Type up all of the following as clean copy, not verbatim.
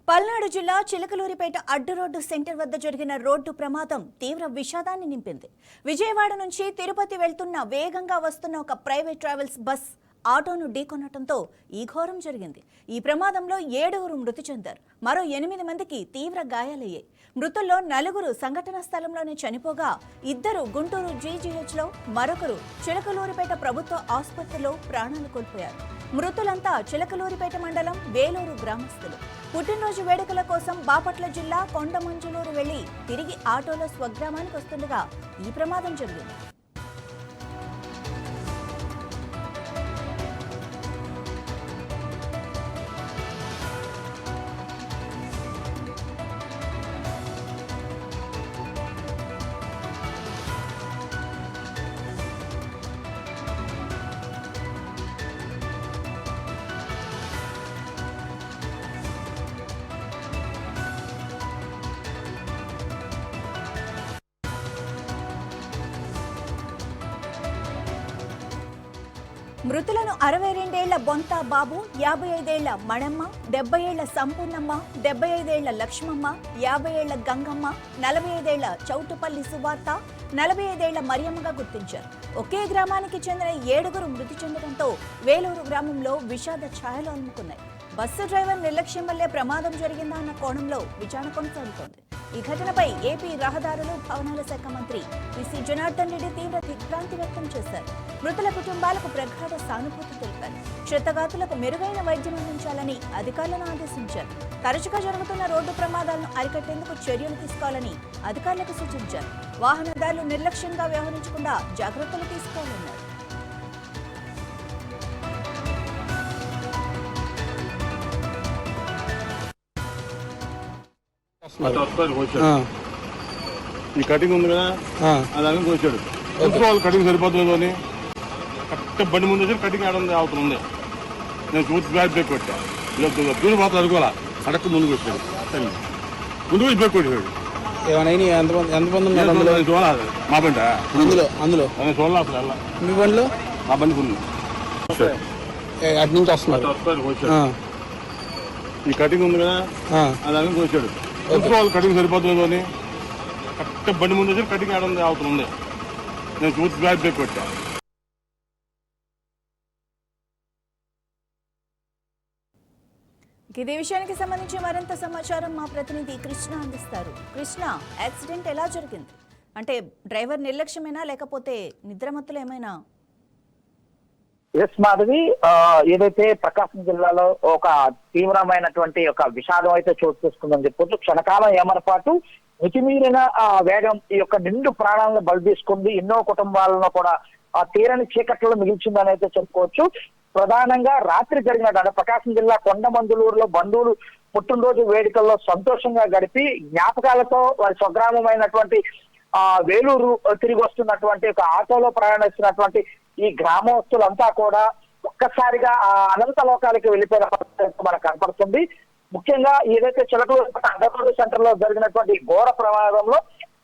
పల్నాడు జిల్లా చిలకలూరిపేట అడ్డు road centre వద్ద జరిగిన రోడ్డు ప్రమాదం తీవ్ర విషాదాన్ని నింపింది. విజయవాడ నుంచి తిరుపతి వెళ్తున్న వేగంగా వస్తున్న ఒక ప్రైవేట్ ట్రావెల్స్ బస్ ఆటోను ఢీకొనడంతో ఈ ఘోరం జరిగింది. ఈ ప్రమాదంలో 7 మృతి చెందారు. మరో 8 మందికి తీవ్ర గాయాలయ్యాయి. మృతుల్లో 4 సంఘటనా స్థలంలోనే చనిపోగా 2 గుంటూరు జీజీహెచ్లో, మరొకరు చిలకలూరిపేట ప్రభుత్వ ఆసుపత్రిలో ప్రాణాలు కోల్పోయారు. మృతులంతా చిలకలూరిపేట మండలం వేలూరు గ్రామస్తులు. పుట్టినరోజు వేడుకల కోసం బాపట్ల జిల్లా కొండమంజులూరు వెళ్లి తిరిగి ఆటోలో స్వగ్రామానికి వస్తుండగా ఈ ప్రమాదం జరిగింది. మృతులను 62 ఏళ్ల బొంత బాబు, 55 ఏళ్ల మణమ్మ, 70 ఏళ్ల సంపూర్ణమ్మ, 75 ఏళ్ల లక్ష్మమ్మ, 50 ఏళ్ల గంగమ్మ, 45 ఏళ్ల చౌటుపల్లి సువార్త, 45 ఏళ్ల మరియమ్మగా గుర్తించారు. ఒకే గ్రామానికి చెందిన 7 మృతి చెందడంతో వేలూరు గ్రామంలో విషాద ఛాయలు అలుముకున్నాయి. బస్సు డ్రైవర్ నిర్లక్ష్యం వల్లే ప్రమాదం జరిగిందా అన్న కోణంలో విచారణ కొనసాగుతోంది. ఈ ఘటనపై ఏపీ రహదారులు భవనాల శాఖ మంత్రి పిసి జనార్దన్ రెడ్డి తీవ్ర దిగ్భ్రాంతి వ్యక్తం చేశారు. మృతుల కుటుంబాలకు ప్రగాఢ సానుభూతి తెలిపారు. క్షతగాతులకు మెరుగైన వైద్యం అందించాలని అధికారులను ఆదేశించారు. తరచుగా జరుగుతున్న రోడ్డు ప్రమాదాలను అరికట్టేందుకు చర్యలు తీసుకోవాలని అధికారులకు సూచించారు. వాహనదారులు నిర్లక్ష్యంగా వ్యవహరించకుండా జాగ్రత్తలు తీసుకోవాలన్నారు. ఈ కటింగ్ ఉంది కదా, అది కోసాడు. వాళ్ళు కటింగ్ సరిపోతుంది అని కరెక్ట్ బండి ముందు వచ్చి కటింగ్ ఆడ అవుతుంది. నేను చూసి బ్యాగ్ బ్రేక్ కొట్టా, దూరం మాత్రం అనుకోవాలా, కరెక్ట్ ముందుకు వచ్చాడు. ముందుకు వచ్చి బ్రేక్ కొట్టాడు. చూడాలి మా బండి అందులో చూడాలి అసలు వెళ్ళా. మీ బండిలో మా బండి ఫుల్ అటు నుంచి వస్తున్నారు. ఈ కటింగ్ ఉంది కదా, అది కోసాడు. వాళ్ళు కటింగ్ సరిపోతుంది అని కరెక్ట్ బండి ముందు వచ్చి కటింగ్ ఆడ అవుతుంది. నేను చూసి బ్యాగ్ బ్రేక్ కొట్టా. ఇదే విషయానికి సంబంధించి మరింత సమాచారం మా ప్రతినిధి కృష్ణ అందిస్తారు. కృష్ణ, యాక్సిడెంట్ ఎలా జరిగింది? అంటే డ్రైవర్ నిర్లక్ష్యమేనా లేకపోతే నిద్రమత్తులు ఏమైనా? ఎస్ మాధవి, ఏదైతే ప్రకాశం జిల్లాలో ఒక తీవ్రమైనటువంటి ఒక విషాదం అయితే చోటు చేసుకుందని చెప్పొచ్చు. క్షణకాలం ఏమరపాటు మితిమీరిన వేగం ఈ యొక్క నిండు ప్రాణాలను బలి తీసుకుంది. ఎన్నో కుటుంబాలను కూడా తీరని చీకట్లో మిగిల్చిందని అయితే చెప్పుకోవచ్చు. ప్రధానంగా రాత్రి జరిగిన ప్రకాశం జిల్లా కొండమందులూరులో బంధువులు పుట్టినరోజు వేడుకల్లో సంతోషంగా గడిపి జ్ఞాపకాలతో వారి స్వగ్రామమైనటువంటి వేలూరు తిరిగి వస్తున్నటువంటి ఒక ఆటోలో ప్రయాణిస్తున్నటువంటి ఈ గ్రామస్తులంతా కూడా ఒక్కసారిగా అనంత లోకాలకి వెళ్ళిపోయిన పరిస్థితి మనకు కనపడుతుంది. ముఖ్యంగా ఏదైతే చిలకలూరిపేట అడ్డరోడ్డు సెంటర్ లో జరిగినటువంటి ఘోర ప్రమాదంలో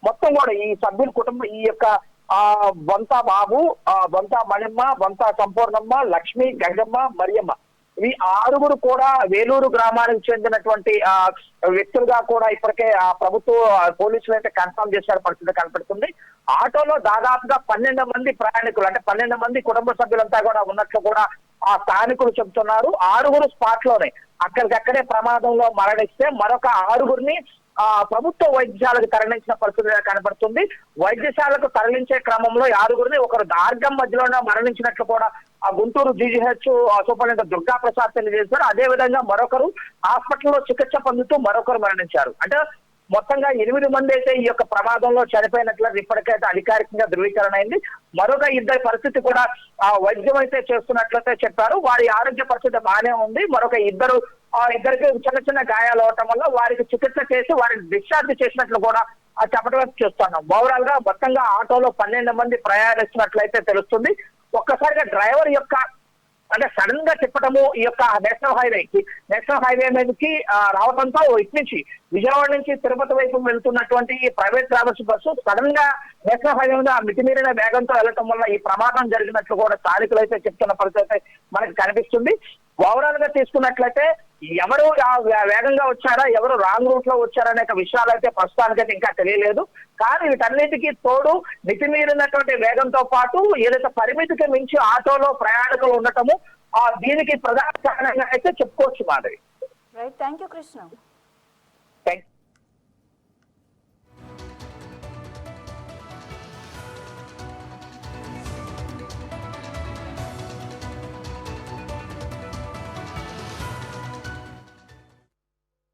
మొత్తం కూడా ఈ సభ్యుల కుటుంబం, ఈ యొక్క బొంత బాబు, బొంత మణిమ్మ, బొంత సంపూర్ణమ్మ, లక్ష్మి, గంగమ్మ, మరియమ్మ, ఈ 6 కూడా వేలూరు గ్రామానికి చెందినటువంటి వ్యక్తులుగా కూడా ఇప్పటికే ప్రభుత్వ పోలీసులు అయితే కన్ఫర్మ్ చేసిన పరిస్థితి కనపడుతుంది. ఆటోలో దాదాపుగా 12 మంది ప్రయాణికులు, అంటే 12 మంది కుటుంబ సభ్యులంతా కూడా ఉన్నట్లు కూడా ఆ స్థానికులు చెబుతున్నారు. 6 స్పాట్ లోనే అక్కడికక్కడే ప్రమాదంలో మరణిస్తే మరొక 6 ప్రభుత్వ వైద్యశాలకు తరలించిన పరిస్థితి కనబడుతుంది. వైద్యశాలకు తరలించే క్రమంలో 6 ఒకరు మార్గం మధ్యలోనే మరణించినట్లు కూడా ఆ గుంటూరు జీజీహెచ్ సూపరింటెండెంట్ దుర్గా ప్రసాద్ తెలియజేశారు. అదే విధంగా మరొకరు హాస్పిటల్లో చికిత్స పొందుతూ మరొకరు మరణించారు. అంటే మొత్తంగా 8 మంది అయితే ఈ యొక్క ప్రమాదంలో చనిపోయినట్లు ఇప్పటికైతే అధికారికంగా ధృవీకరణ అయింది. మరొక 2 పరిస్థితి కూడా వైద్యం అయితే చేస్తున్నట్లయితే చెప్పారు. వారి ఆరోగ్య పరిస్థితి బాగానే ఉంది. మరొక ఇద్దరికి చిన్న చిన్న గాయాలు అవటం వల్ల వారికి చికిత్స చేసి వారిని డిశ్చార్జ్ చేసినట్లు కూడా చెప్పడం చూస్తున్నాం. ఓవరాల్ గా మొత్తంగా ఆటోలో 12 మంది ప్రయాణిస్తున్నట్లయితే తెలుస్తుంది. ఒక్కసారిగా డ్రైవర్ యొక్క అంటే సడన్ గా తిప్పటము ఈ యొక్క నేషనల్ హైవే మీదకి రావడంతో ఇటు నుంచి విజయవాడ నుంచి తిరుపతి వైపు వెళ్తున్నటువంటి ఈ ప్రైవేట్ ట్రావెల్స్ బస్సు సడన్ గా నేషనల్ హైవే మీద మితిమీరిన వేగంతో వెళ్లటం వల్ల ఈ ప్రమాదం జరిగినట్లు కూడా స్థానికులు అయితే చెప్తున్న పరిస్థితి మనకి కనిపిస్తుంది. ఓవరాల్ గా తీసుకున్నట్లయితే ఎవరు వేగంగా వచ్చారా, ఎవరు రాంగ్ రూట్ లో వచ్చారనే విషయాలు అయితే ప్రస్తుతానికైతే ఇంకా తెలియలేదు. కానీ వీటన్నిటికీ తోడు మితిమీరినటువంటి వేగంతో పాటు ఏదైతే పరిమితికి మించి ఆటోలో ప్రయాణికులు ఉండటము దీనికి ప్రధాన కారణంగా అయితే చెప్పుకోవచ్చు Madhavi. Right, thank you Krishna.